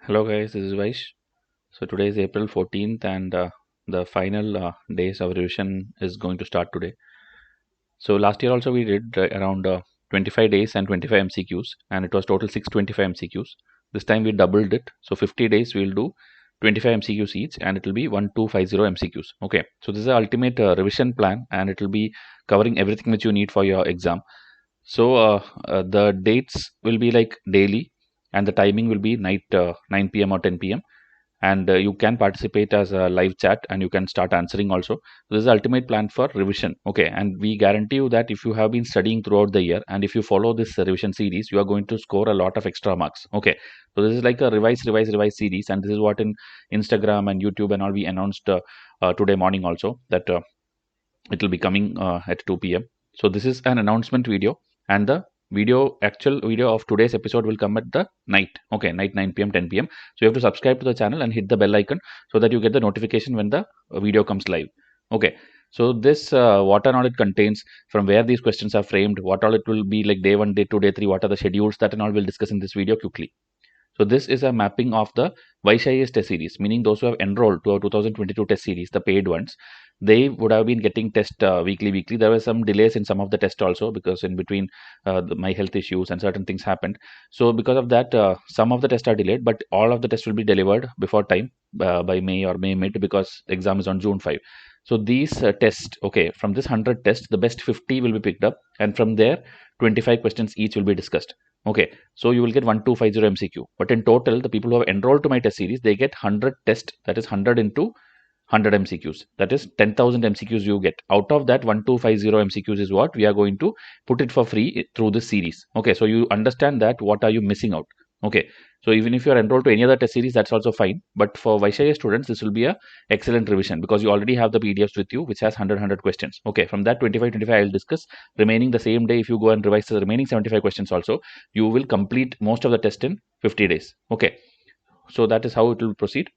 Hello guys, this is Vysh. So today is April 14th and the final days of revision is going to start today. So last year also we did around 25 days and 25 MCQs and it was total 625 MCQs. This time we doubled it. So 50 days we'll do 25 MCQs each and it will be 1250 MCQs. Okay, so this is the ultimate revision plan and it will be covering everything which you need for your exam. So the dates will be like daily and the timing will be night 9 p.m. or 10 p.m. and you can participate as a live chat and you can start answering also. This is the ultimate plan for revision. Okay, and we guarantee you that if you have been studying throughout the year and if you follow this revision series, you are going to score a lot of extra marks. Okay, so this is like a revise series, and this is what in Instagram and YouTube and all we announced today morning also that it will be coming at 2 p.m. So this is an announcement video, and the actual video of today's episode will come at the night. Okay, night 9 p.m. 10 p.m. So you have to subscribe to the channel and hit the bell icon so that you get the notification when the video comes live. Okay, so this what and all it contains, from where these questions are framed, what all it will be like day 1, day 2, day 3, what are the schedules, that and all we'll discuss in this video quickly. So this is a mapping of the Vysh test series, meaning those who have enrolled to our 2022 test series, the paid ones. They would have been getting test weekly. There were some delays in some of the tests also because in between my health issues and certain things happened. So because of that, some of the tests are delayed, but all of the tests will be delivered before time by May or May mid, because the exam is on June 5. So these tests, okay, from this 100 tests, the best 50 will be picked up, and from there, 25 questions each will be discussed. Okay, so you will get 1250 MCQ. But in total, the people who have enrolled to my test series, they get 100 test, that is 100 into 100 MCQs. That is 10,000 MCQs you get. Out of that, 1250 MCQs is what we are going to put it for free through this series. Okay, so you understand that what are you missing out. Okay, so even if you are enrolled to any other test series, that's also fine. But for Vysh students, this will be a excellent revision because you already have the PDFs with you, which has 100 questions. Okay, from that 25 I'll discuss. Remaining the same day, if you go and revise the remaining 75 questions also, you will complete most of the test in 50 days. Okay, so that is how it will proceed.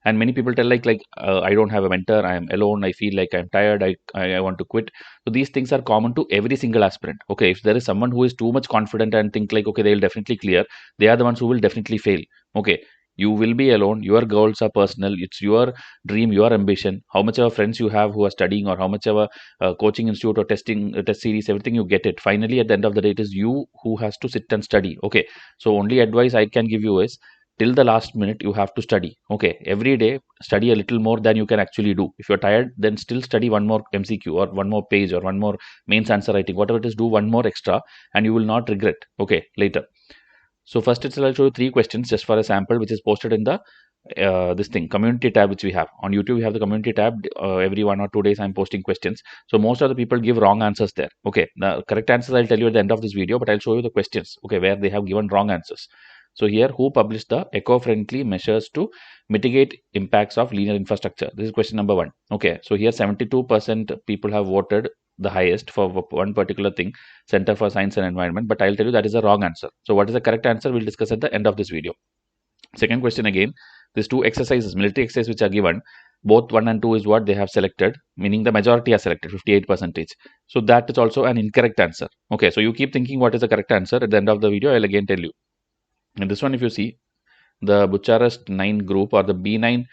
And many people tell like I don't have a mentor, I am alone, I feel like I'm tired, I want to quit. So these things are common to every single aspirant. Okay, if there is someone who is too much confident and think like, okay, they'll definitely clear, they are the ones who will definitely fail. Okay, you will be alone, your goals are personal, it's your dream, your ambition. How much of friends you have who are studying, or how much of a coaching institute or testing test series, everything you get it, finally at the end of the day it is you who has to sit and study. Okay, so only advice I can give you is, till the last minute you have to study. Okay, every day study a little more than you can actually do. If you're tired, then still study one more MCQ or one more page or one more mains answer writing, whatever it is, do one more extra and you will not regret, okay, later. So first I'll show you 3 questions just for a sample, which is posted in the this thing community tab which we have on YouTube. We have the community tab. Every 1 or 2 days I'm posting questions. So most of the people give wrong answers there. Okay, the correct answers I'll tell you at the end of this video, but I'll show you the questions, okay, where they have given wrong answers. So here, who published the eco-friendly measures to mitigate impacts of linear infrastructure? This is question number 1. Okay, so here 72% people have voted the highest for one particular thing, Center for Science and Environment, but I'll tell you that is a wrong answer. So what is the correct answer? We'll discuss at the end of this video. Second question again, these 2 exercises, military exercises which are given, both 1 and 2 is what they have selected, meaning the majority are selected, 58%. So that is also an incorrect answer. Okay, so you keep thinking what is the correct answer. At the end of the video, I'll again tell you. And this one, if you see, the Bucharest 9 group or the B9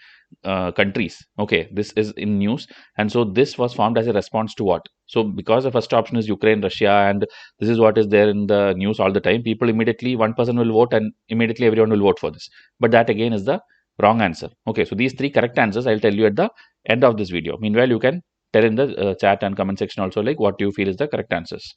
countries, okay, this is in news, and so this was formed as a response to what? So because the first option is Ukraine, Russia, and this is what is there in the news all the time, people immediately, one person will vote and immediately everyone will vote for this. But that again is the wrong answer. Okay, so these 3 correct answers I'll tell you at the end of this video. Meanwhile, you can tell in the chat and comment section also like what you feel is the correct answers.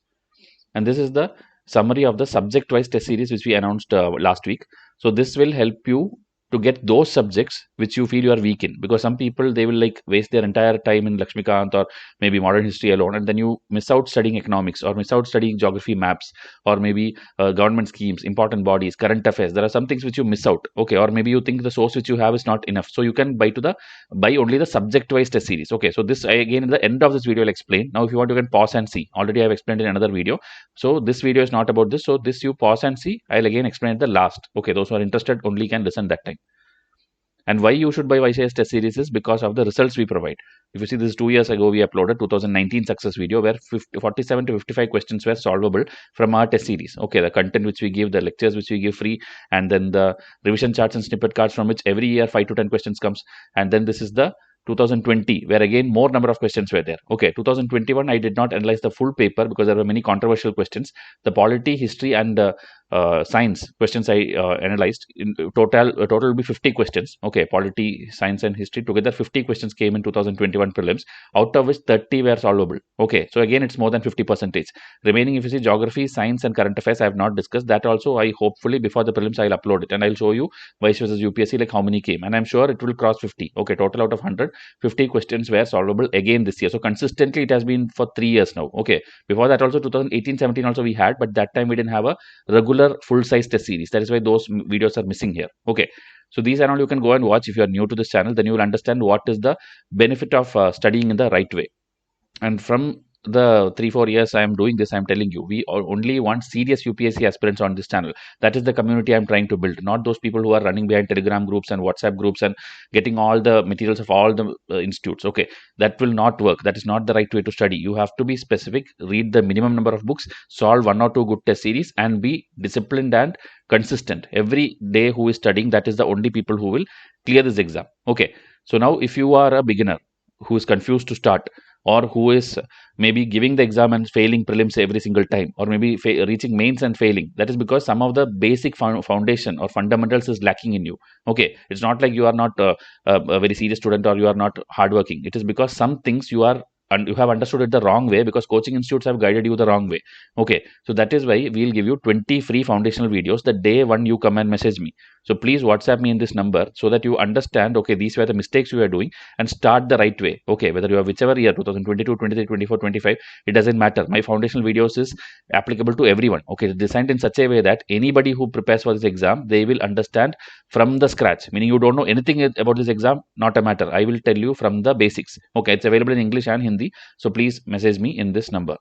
And this is the summary of the subject wise test series which we announced last week. So this will help you to get those subjects which you feel you are weak in, because some people, they will like waste their entire time in Lakshmikant or maybe modern history alone, and then you miss out studying economics or miss out studying geography, maps, or maybe government schemes, important bodies, current affairs. There are some things which you miss out. Okay, or maybe you think the source which you have is not enough, so you can buy only the subject wise test series. Okay, so this again in the end of this video I'll explain. Now if you want, you can pause and see. Already I've explained in another video, so this video is not about this. So this you pause and see. I'll again explain at the last. Okay, those who are interested only can listen that time. And why you should buy Vysh's test series is because of the results we provide. If you see, this 2 years ago we uploaded 2019 success video where 47 to 55 questions were solvable from our test series. Okay, the content which we give, the lectures which we give free, and then the revision charts and snippet cards from which every year 5 to 10 questions comes. And then this is the 2020, where again more number of questions were there. Okay, 2021 I did not analyze the full paper because there were many controversial questions. The polity, history, and science questions I analyzed. In total will be 50 questions. Okay, polity, science, and history together 50 questions came in 2021 prelims, out of which 30 were solvable. Okay, so again it's more than 50%. Remaining, if you see, geography, science, and current affairs I have not discussed. That also I hopefully before the prelims I'll upload it and I'll show you Vysh versus UPSC like how many came, and I'm sure it will cross 50. Okay, total out of 100, 50 questions were solvable again this year. So consistently it has been for 3 years now. Okay, before that also 2018-17 also we had, but that time we didn't have a regular full size test series. That is why those videos are missing here. Okay, so these are all you can go and watch. If you are new to this channel, then you will understand what is the benefit of studying in the right way. And from the 3-4 years I am doing this, I am telling you, we only want serious UPSC aspirants on this channel. That is the community I am trying to build, not those people who are running behind Telegram groups and WhatsApp groups and getting all the materials of all the institutes. Okay, that will not work. That is not the right way to study. You have to be specific, read the minimum number of books, solve 1 or 2 good test series, and be disciplined and consistent every day. Who is studying, that is the only people who will clear this exam. Okay, so now if you are a beginner who is confused to start, or who is maybe giving the exam and failing prelims every single time, or maybe reaching mains and failing, that is because some of the basic foundation or fundamentals is lacking in you. Okay, it's not like you are not a very serious student or you are not hardworking. It is because some things you are and you have understood it the wrong way, because coaching institutes have guided you the wrong way. Okay, so that is why we'll give you 20 free foundational videos the day one you come and message me. So please WhatsApp me in this number so that you understand, okay, these were the mistakes you are doing, and start the right way. Okay, whether you are whichever year, 2022, 23, 24, 25, it doesn't matter. My foundational videos is applicable to everyone. Okay, it's designed in such a way that anybody who prepares for this exam, they will understand from the scratch. Meaning you don't know anything about this exam, not a matter. I will tell you from the basics. Okay, it's available in English and Hindi. So please message me in this number.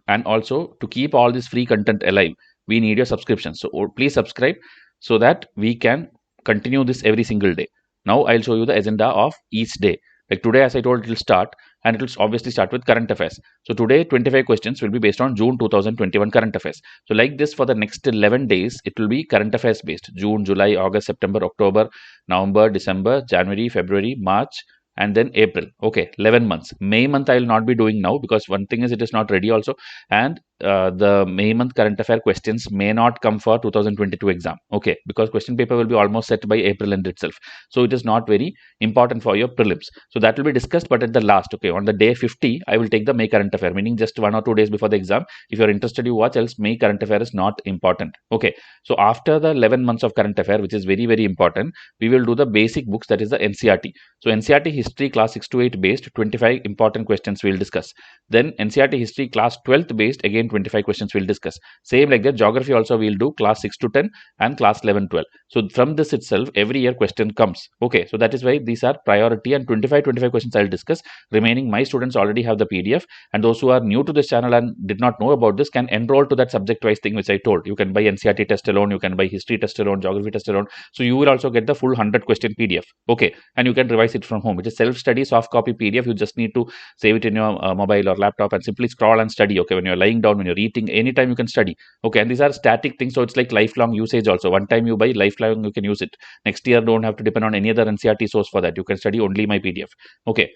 And also, to keep all this free content alive, we need your subscription. So please subscribe so that we can continue this every single day. Now I'll show you the agenda of each day. Like today, as I told, it will start, and it will obviously start with current affairs. So today 25 questions will be based on June 2021 current affairs. So like this, for the next 11 days it will be current affairs based: June, July, August, September, October, November, December, January, February, March, and then April. Okay, 11 months. May month I will not be doing now, because one thing is it is not ready also, and the May month current affair questions may not come for 2022 exam. Okay, because question paper will be almost set by April end itself. So it is not very important for your prelims. So that will be discussed, but at the last, okay, on the day 50, I will take the May current affair, meaning just 1 or 2 days before the exam. If you are interested, you watch, else May current affair is not important. Okay, so after the 11 months of current affair, which is very, very important, we will do the basic books, that is the NCERT. So NCERT history class 6 to 8 based, 25 important questions we will discuss. Then NCERT history class 12th based, again 25 questions we'll discuss. Same like that, geography also we'll do class 6 to 10 and class 11, 12. So from this itself, every year question comes. Okay, so that is why these are priority, and 25 questions I'll discuss. Remaining, my students already have the PDF, and those who are new to this channel and did not know about this can enroll to that subject wise thing which I told. You can buy NCERT test alone, you can buy history test alone, geography test alone. So you will also get the full 100 question PDF. Okay, and you can revise it from home. It is self-study soft copy PDF. You just need to save it in your mobile or laptop and simply scroll and study. Okay, when you're lying down, when you're eating, anytime you can study. Okay, and these are static things, so it's like lifelong usage also. One time you buy, lifelong you can use it. Next year don't have to depend on any other NCERT source for that. You can study only my PDF. Okay,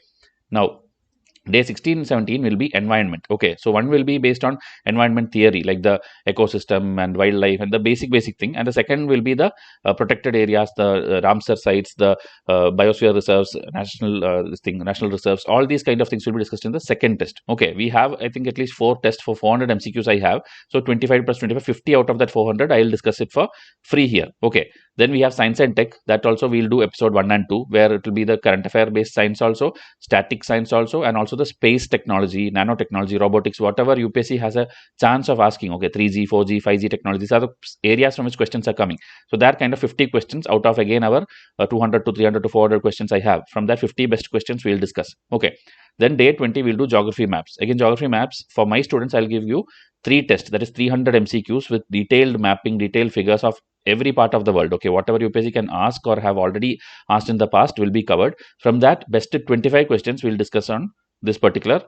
now day 16 and 17 will be environment. Okay, so one will be based on environment theory, like the ecosystem and wildlife and the basic thing, and the second will be the protected areas, the Ramsar sites, the biosphere reserves, national reserves. All these kind of things will be discussed in the second test. Okay, we have, I think, at least 4 tests for 400 MCQs I have. So 25 plus 25, 50 out of that 400 I will discuss it for free here. Okay, then we have science and tech. That also we'll do episode 1 and 2, where it will be the current affair based science also, static science also, and also the space technology, nanotechnology, robotics, whatever UPSC has a chance of asking. Okay, 3G, 4G, 5G technologies are the areas from which questions are coming. So that kind of 50 questions out of, again, our 200 to 300 to 400 questions I have. From that 50 best questions we'll discuss. Okay, then day 20 we'll do geography maps. Again, geography maps for my students, I'll give you 3 tests, that is 300 MCQs with detailed mapping, detailed figures of every part of the world. Okay, whatever UPSC can ask or have already asked in the past will be covered. From that, best 25 questions we'll discuss on this particular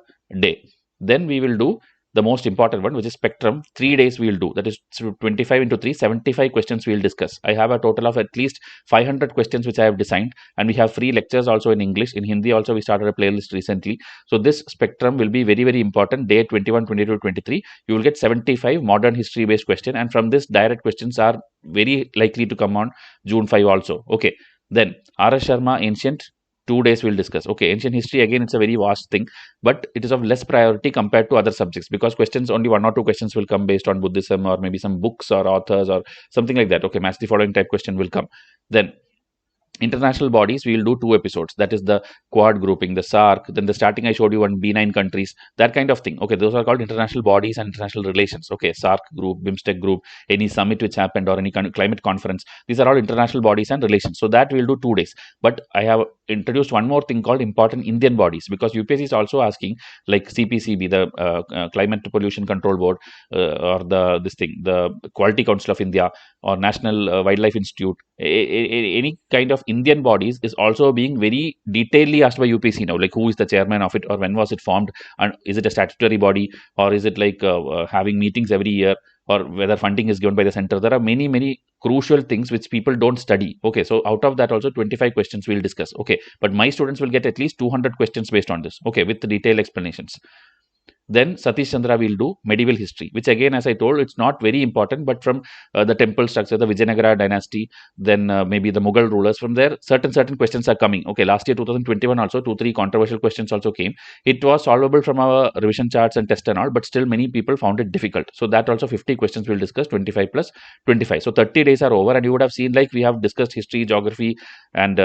day. Then we will do the most important one, which is spectrum. 3 days we will do. That is 25 into 3, 75 questions we will discuss. I have a total of at least 500 questions which I have designed, and we have free lectures also in English. In Hindi also we started a playlist recently. So this spectrum will be very, very important. Day 21, 22, 23, you will get 75 modern history based question, and from this direct questions are very likely to come on June 5 also. Okay. Then R.S. Sharma, ancient. 2 days we'll discuss. Okay, ancient history, again, it's a very vast thing, but it is of less priority compared to other subjects, because questions, only 1 or 2 questions will come based on Buddhism or maybe some books or authors or something like that. Okay, match the following type question will come. Then international bodies, we will do 2 episodes. That is the quad grouping, the SARC, then the starting I showed you on B9 countries, that kind of thing. Okay, those are called international bodies and international relations. Okay, SARC group, BIMSTEC group, any summit which happened or any kind of climate conference, these are all international bodies and relations. So that we will do 2 days. But I have introduced one more thing called important Indian bodies, because UPSC is also asking, like CPCB, the Climate Pollution Control Board, or the Quality Council of India, or National Wildlife Institute, any kind of Indian bodies is also being very detailedly asked by UPSC now, like who is the chairman of it, or when was it formed, and is it a statutory body, or is it like having meetings every year, or whether funding is given by the center. There are many, many crucial things which people don't study. Okay, so out of that also 25 questions we'll discuss. Okay, but my students will get at least 200 questions based on this. Okay, with the detailed explanations. Then Satish Chandra will do medieval history, which again, as I told, it's not very important, but from the temple structure, the Vijayanagara dynasty, then maybe the Mughal rulers, from there, certain questions are coming. Okay, last year, 2021 also, 2-3 controversial questions also came. It was solvable from our revision charts and test and all, but still many people found it difficult. So that also 50 questions we'll discuss, 25 plus 25. So 30 days are over, and you would have seen, like we have discussed history, geography, and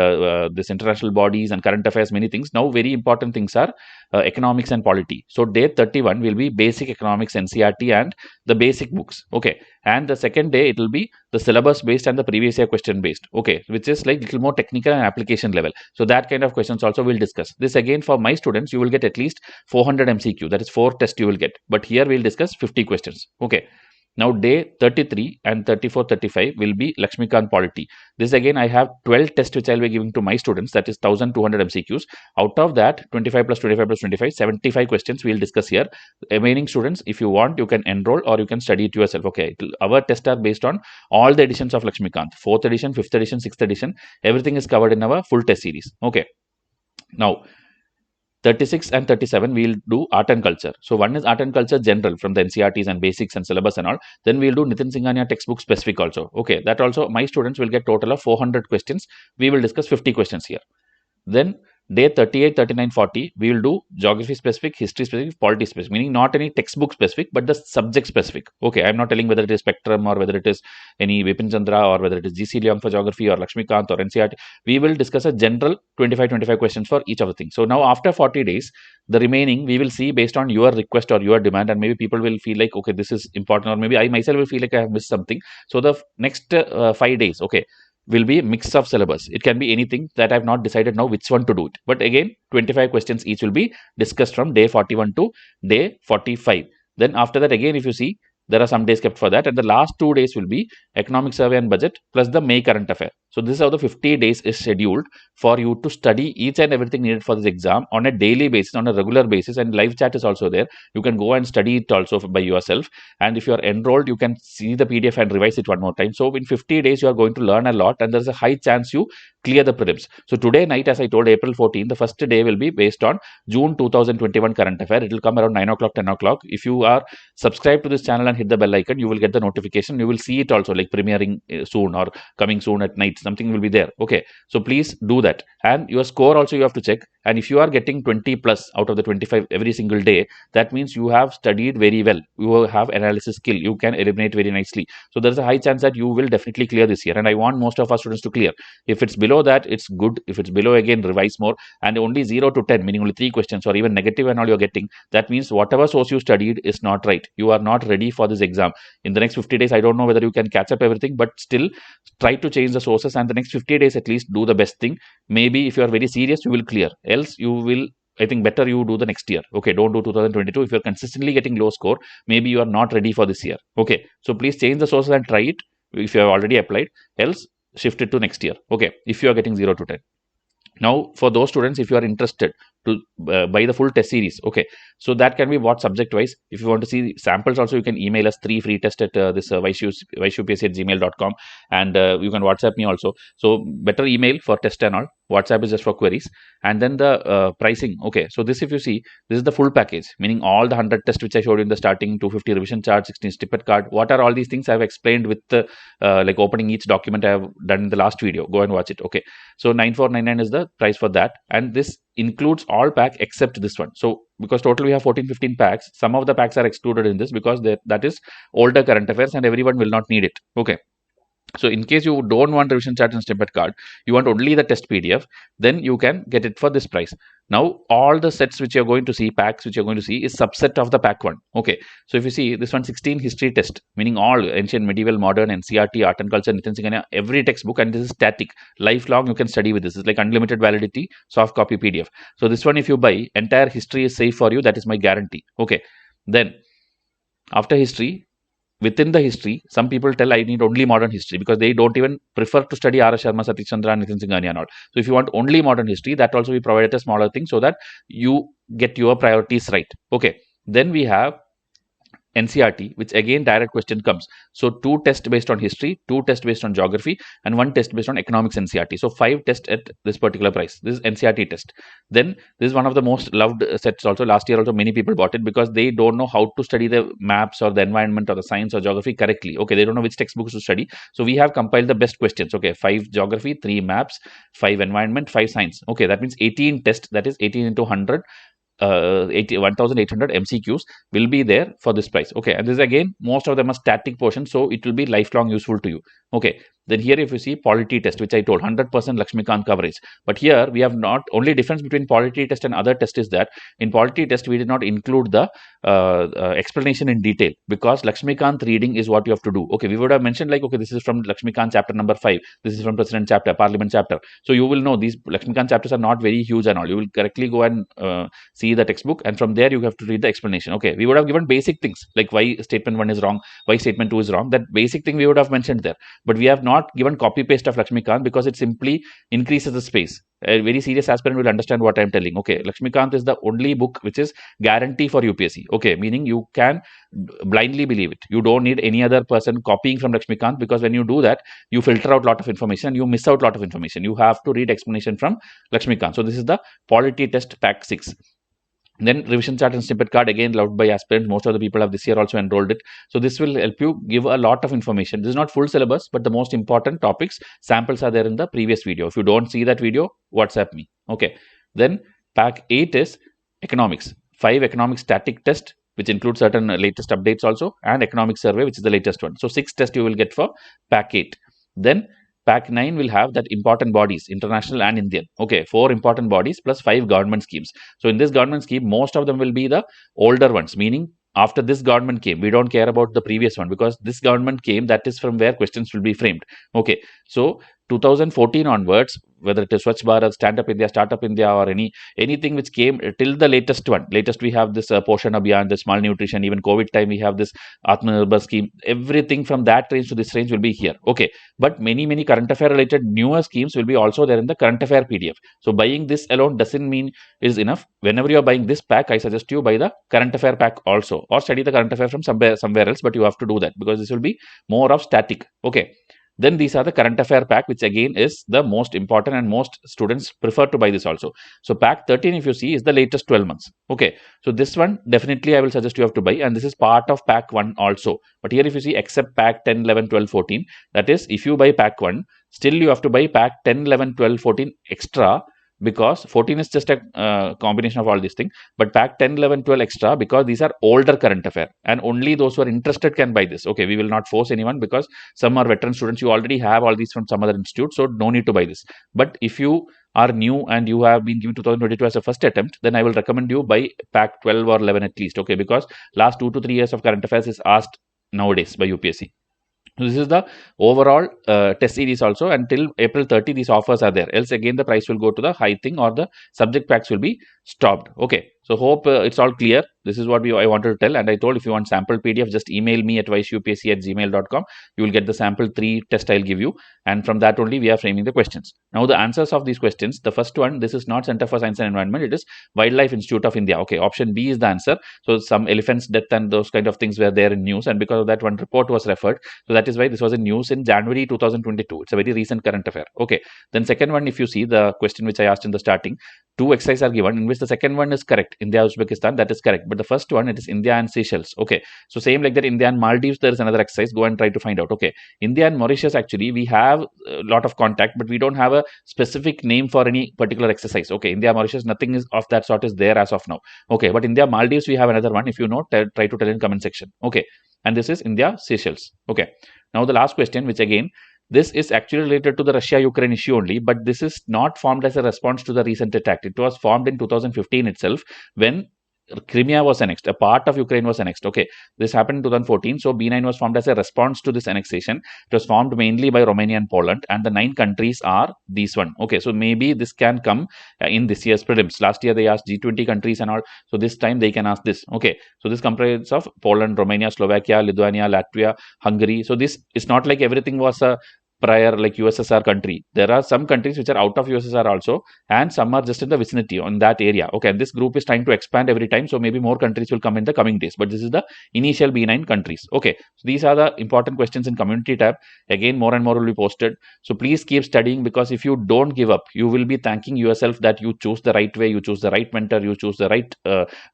this international bodies and current affairs, many things. Now, very important things are economics and polity. So day 31 will be basic economics, NCERT, and the basic books. Okay, and the second day it will be the syllabus based and the previous year question based. Okay, which is like little more technical and application level. So that kind of questions also we'll discuss. This again, for my students, you will get at least 400 MCQ. That is 4 tests you will get. But here we'll discuss 50 questions. Okay. Now day 33 and 34, 35 will be Lakshmikant Polity. This again, I have 12 tests which I will be giving to my students, that is 1200 MCQs. Out of that, 25 plus 25 plus 25, 75 questions we will discuss here. Remaining students, if you want, you can enroll or you can study it yourself. Okay, our tests are based on all the editions of Lakshmikant, 4th edition, 5th edition, 6th edition. Everything is covered in our full test series. Okay. Now, 36 and 37 we'll do art and culture. So one is art and culture general from the NCERTs and basics and syllabus and all. Then we'll do Nithin Singhania textbook specific also. Okay, that also my students will get total of 400 questions. We will discuss 50 questions here. Then day 38, 39, 40, we will do geography specific, history specific, polity specific, meaning not any textbook specific, but the subject specific. Okay, I'm not telling whether it is spectrum or whether it is any Vipin Chandra or whether it is GC Leong for geography or Lakshmikant or NCERT. We will discuss a general 25 questions for each of the things. So now after 40 days, the remaining we will see based on your request or your demand, and maybe people will feel like, okay, this is important, or maybe I myself will feel like I have missed something. So the next 5 days, okay, will be a mix of syllabus. It can be anything that I've not decided now which one to do it. But again, 25 questions each will be discussed from day 41 to day 45. Then after that, again, if you see, there are some days kept for that. And the last 2 days will be economic survey and budget plus the May current affair. So this is how the 50 days is scheduled for you to study each and everything needed for this exam on a daily basis, on a regular basis, and live chat is also there. You can go and study it also by yourself. And if you are enrolled, you can see the PDF and revise it one more time. So in 50 days, you are going to learn a lot, and there's a high chance you clear the prelims. So today night, as I told, April 14, the first day will be based on June 2021 current affair. It will come around 9 o'clock, 10 o'clock. If you are subscribed to this channel and hit the bell icon, you will get the notification. You will see it also, like premiering soon or coming soon at night. Something will be there. Okay, so please do that. And your score also you have to check. And if you are getting 20 plus out of the 25 every single day, that means you have studied very well. You have analysis skill. You can eliminate very nicely. So there's a high chance that you will definitely clear this year. And I want most of our students to clear. If it's below that, it's good. If it's below, again, revise more. And only 0 to 10, meaning only 3 questions or even negative and all you're getting, that means whatever source you studied is not right. You are not ready for this exam. In the next 50 days, I don't know whether you can catch up everything, but still try to change the sources, and the next 50 days at least do the best thing. Maybe if you are very serious, you will clear. Else you will I think better you do the next year. Okay, don't do 2022. If you're consistently getting low score, maybe you are not ready for this year. Okay, so please change the sources and try it if you have already applied. Else, shift it to next year. Okay, if you are getting 0 to 10. Now, for those students, if you are interested to buy the full test series, okay, so that can be what subject wise. If you want to see samples, also you can email us 3 free test at this vyshupsc@gmail.com, and you can WhatsApp me also. So better email for test and all. WhatsApp is just for queries, and then the pricing. Okay, so this, if you see, this is the full package, meaning all the 100 tests which I showed you in the starting, 250 revision chart, 16 snippet card. What are all these things? I have explained with the like opening each document I have done in the last video. Go and watch it. Okay, so 9499 is the price for that, and this includes all pack except this one. So because total we have 14-15 packs, some of the packs are excluded in this because that is older current affairs and everyone will not need it. Okay, so in case you don't want revision chart and snippet card, you want only the test PDF, then you can get it for this price. Now all the sets which you're going to see, packs which you're going to see, is subset of the pack one. Okay, so if you see this one, 16 history test, meaning all ancient, medieval, modern, NCERT, art and culture, Nithin, Singhania, every textbook, and this is static, lifelong you can study with this. It's like unlimited validity, soft copy PDF. So this one, if you buy, entire history is safe for you. That is my guarantee. Okay, then after history, within the history, some people tell I need only modern history because they don't even prefer to study R. Sharma, Satish, Chandra, Nithin, Singhania and all. So if you want only modern history, that also we provided a smaller thing so that you get your priorities right. Okay, then we have NCERT, which again direct question comes. So 2 tests based on history, 2 tests based on geography, and 1 test based on economics NCERT. So 5 tests at this particular price. This is NCERT test. Then this is one of the most loved sets also. Last year also many people bought it because they don't know how to study the maps or the environment or the science or geography correctly. Okay, they don't know which textbooks to study. So we have compiled the best questions. Okay, 5 geography, 3 maps, 5 environment, 5 science. Okay, that means 18 tests. That is 18 into 100. 1800 MCQs will be there for this price. Okay, and this again, most of them are static portions, so it will be lifelong useful to you. Okay, then here if you see polity test, which I told 100% Lakshmikant coverage, but here we have not. Only difference between polity test and other test is that in polity test we did not include the explanation in detail because Lakshmikant reading is what you have to do. Okay, we would have mentioned like, okay, this is from Lakshmikant chapter number 5, this is from President chapter, Parliament chapter, so you will know these Lakshmikant chapters are not very huge and all. You will correctly go and see the textbook, and from there you have to read the explanation. Okay, we would have given basic things like why statement 1 is wrong, why statement 2 is wrong. That basic thing we would have mentioned there, but we have not given copy paste of Lakshmikant because it simply increases the space. A very serious aspirant will understand what I'm telling. Okay, Lakshmikant is the only book which is guarantee for UPSC. Okay, meaning you can blindly believe it. You don't need any other person copying from Lakshmikant because when you do that, you filter out a lot of information and you miss out a lot of information. You have to read explanation from Lakshmikant. So this is the polity test pack 6. Then revision chart and snippet card, again loved by aspirants. Most of the people have this year also enrolled it. So this will help you give a lot of information. This is not full syllabus, but the most important topics, samples are there in the previous video. If you don't see that video, WhatsApp me. Okay. Then pack 8 is economics. 5 economic static test, which includes certain latest updates also, and economic survey, which is the latest one. So 6 tests you will get for pack 8. Then pack 9 will have that important bodies, international and Indian. Okay, 4 important bodies plus 5 government schemes. So in this government scheme, most of them will be the older ones, meaning after this government came, we don't care about the previous one because this government came, that is from where questions will be framed. Okay, so 2014 onwards, whether it is Swachh Bharat, Stand Up India, Startup India, or anything which came till the latest one. Latest we have this Poshan Abhiyan, this malnutrition, even COVID time we have this Atmanirbhar scheme. Everything from that range to this range will be here. Okay, but many current affair related newer schemes will be also there in the current affair PDF. So buying this alone doesn't mean is enough. Whenever you are buying this pack, I suggest you buy the current affair pack also, or study the current affair from somewhere else. But you have to do that because this will be more of static. Okay. Then these are the current affair pack, which again is the most important and most students prefer to buy this also. So pack 13, if you see, is the latest 12 months. Okay, so this one definitely I will suggest you have to buy, and this is part of pack 1 also. But here if you see, except pack 10, 11, 12, 14, that is if you buy pack 1, still you have to buy pack 10, 11, 12, 14 extra, because 14 is just a combination of all these things, but pack 10, 11, 12 extra because these are older current affair and only those who are interested can buy this. Okay, we will not force anyone because some are veteran students. You already have all these from some other institute, so no need to buy this. But if you are new and you have been given 2022 as a first attempt, then I will recommend you buy pack 12 or 11 at least. Okay, because last 2 to 3 years of current affairs is asked nowadays by UPSC. So this is the overall test series also. Until April 30, these offers are there. Else again, the price will go to the high thing, or the subject packs will be stopped. Okay. So hope it's all clear. This is what I wanted to tell. And I told, if you want sample PDF, just email me at vyshupsc@gmail.com. You will get the sample 3 test I'll give you. And from that only we are framing the questions. Now the answers of these questions, the first one, this is not Center for Science and Environment. It is Wildlife Institute of India. Okay. Option B is the answer. So some elephants death and those kind of things were there in news. And because of that, one report was referred. So that is why this was in news in January 2022. It's a very recent current affair. Okay. Then second one, if you see the question which I asked in the starting, 2 exercises are given, in which the second one is correct. India, Uzbekistan, that is correct. But the first one, it is India and Seychelles. Okay. So same like that, India and Maldives, there is another exercise. Go and try to find out. Okay. India and Mauritius, actually, we have a lot of contact, but we don't have a specific name for any particular exercise. Okay. India, Mauritius, nothing is of that sort is there as of now. Okay. But India, Maldives, we have another one. If you know, try to tell in comment section. Okay. And this is India, Seychelles. Okay. Now the last question, which again, this is actually related to the Russia-Ukraine issue only, but this is not formed as a response to the recent attack. It was formed in 2015 itself, when Crimea was annexed. A part of Ukraine was annexed. Okay, this happened in 2014. So B9 was formed as a response to this annexation. It was formed mainly by Romania and Poland, and the 9 countries are these one. Okay, so maybe this can come in this year's prelims. Last year they asked G20 countries and all. So this time they can ask this. Okay, so this comprises of Poland, Romania, Slovakia, Lithuania, Latvia, Hungary. So this is not like everything was a prior like USSR country. There are some countries which are out of USSR also, and some are just in the vicinity on that area. Okay, and this group is trying to expand every time, so maybe more countries will come in the coming days, but this is the initial B9 countries. Okay, so these are the important questions in community tab. Again, more and more will be posted, so please keep studying, because if you don't give up, you will be thanking yourself that you choose the right way, you choose the right mentor, you choose the right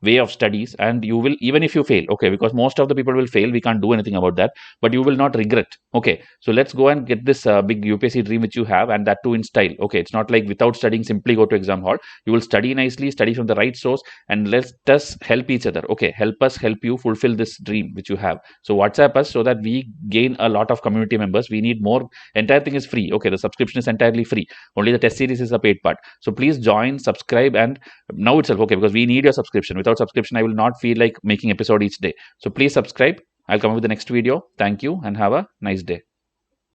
way of studies, and you will, even if you fail, okay, because most of the people will fail, we can't do anything about that, but you will not regret. Okay, so let's go and get this big UPSC dream which you have, and that too in style. Okay, it's not like without studying simply go to exam hall. You will study nicely, study from the right source, and let us help each other. Okay, help us help you fulfill this dream which you have. So WhatsApp us so that we gain a lot of community members. We need more. Entire thing is free. Okay, the subscription is entirely free. Only the test series is a paid part. So please join, subscribe, and now itself. Okay, because we need your subscription. Without subscription, I will not feel like making episode each day. So please subscribe. I'll come up with the next video. Thank you and have a nice day.